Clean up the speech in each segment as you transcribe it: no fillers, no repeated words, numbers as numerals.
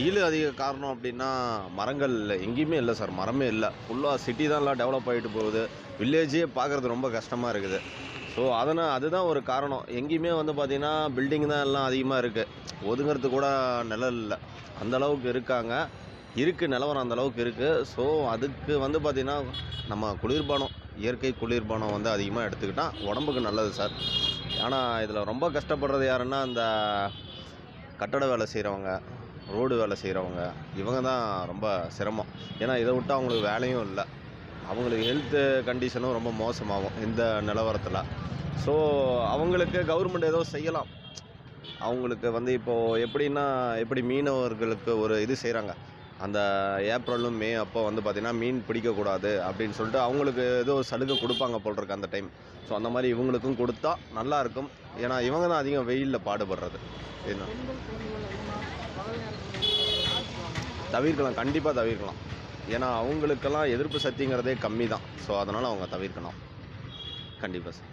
வெயில் அதிக காரணம் அப்படின்னா மரங்கள் எங்கேயுமே இல்லை சார். மரமே இல்லை. ஃபுல்லாக சிட்டி தான் எல்லாம் டெவலப் ஆகிட்டு போகுது. வில்லேஜே பார்க்குறது ரொம்ப கஷ்டமாக இருக்குது. ஸோ அதுதான் ஒரு காரணம். எங்கேயுமே வந்து பார்த்திங்கன்னா பில்டிங் தான் எல்லாம் அதிகமாக இருக்குது. ஒதுங்கிறதுக்கு கூட நிழல் இல்லை. அந்தளவுக்கு இருக்காங்க. நிலவரம் அந்தளவுக்கு இருக்குது. ஸோ அதுக்கு வந்து பார்த்திங்கன்னா நம்ம குளிர்பானம், இயற்கை குளிர்பானம் வந்து அதிகமாக எடுத்துக்கிட்டால் உடம்புக்கு நல்லது சார். ஆனால் இதில் ரொம்ப கஷ்டப்படுறது யாருன்னா, இந்த கட்டட வேலை செய்கிறவங்க, ரோடு வேலை செய்கிறவங்க, இவங்க தான் ரொம்ப சிரமம். ஏன்னா இதை விட்டு அவங்களுக்கு வேலையும் இல்லை. அவங்களுக்கு ஹெல்த்து கண்டிஷனும் ரொம்ப மோசமாகும் இந்த நிலவரத்தில். ஸோ அவங்களுக்கு கவர்மெண்ட் ஏதோ செய்யலாம். அவங்களுக்கு வந்து இப்போது எப்படி மீனவர்களுக்கு ஒரு இது செய்கிறாங்க, அந்த ஏப்ரலும் மே அப்போ வந்து பார்த்திங்கன்னா மீன் பிடிக்கக்கூடாது அப்படின்னு சொல்லிட்டு அவங்களுக்கு ஏதோ சலுகை கொடுப்பாங்க போல் இருக்கு அந்த டைம். ஸோ அந்த மாதிரி இவங்களுக்கும் கொடுத்தா நல்லாயிருக்கும். ஏன்னா இவங்க தான் அதிகம் வெயிலில் பாடுபடுறது. என்ன தவிர்க்கலாம், கண்டிப்பாக தவிர்க்கலாம். ஏன்னா அவங்களுக்கெல்லாம் எதிர்ப்பு சக்திங்கிறதே கம்மி தான். ஸோ அதனால் அவங்க தவிர்க்கணும். கண்டிப்பாக சார்.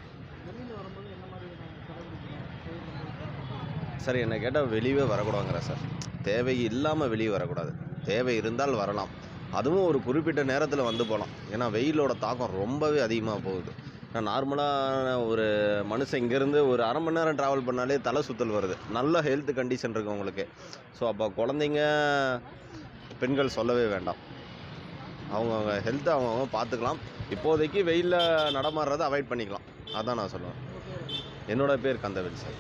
சார் என்னை கேட்டால் வெளியே வரக்கூடாதுங்கிற சார். தேவை இல்லாமல் வெளியே வரக்கூடாது. தேவை இருந்தால் வரலாம். அதுவும் ஒரு குறிப்பிட்ட நேரத்தில் வந்து போகலாம். ஏன்னா வெயிலோட தாக்கம் ரொம்பவே அதிகமாக போகுது. நான் நார்மலாக ஒரு மனுஷன் இங்கேருந்து ஒரு அரை மணி நேரம் ட்ராவல் பண்ணாலே தலை சுற்றல் வருது. நல்ல ஹெல்த் கண்டிஷன் இருக்குது உங்களுக்கு. ஸோ அப்போ குழந்தைங்க, பெண்கள் சொல்லவே வேண்டாம். அவங்கவுங்க ஹெல்த்தை அவங்கவுங்க பார்த்துக்கலாம். இப்போதைக்கு வெயிலில் நடமாடுறதை அவாய்ட் பண்ணிக்கலாம். அதான் நான் சொல்லுவேன். என்னோடய பேர் கந்தவேல் சார்.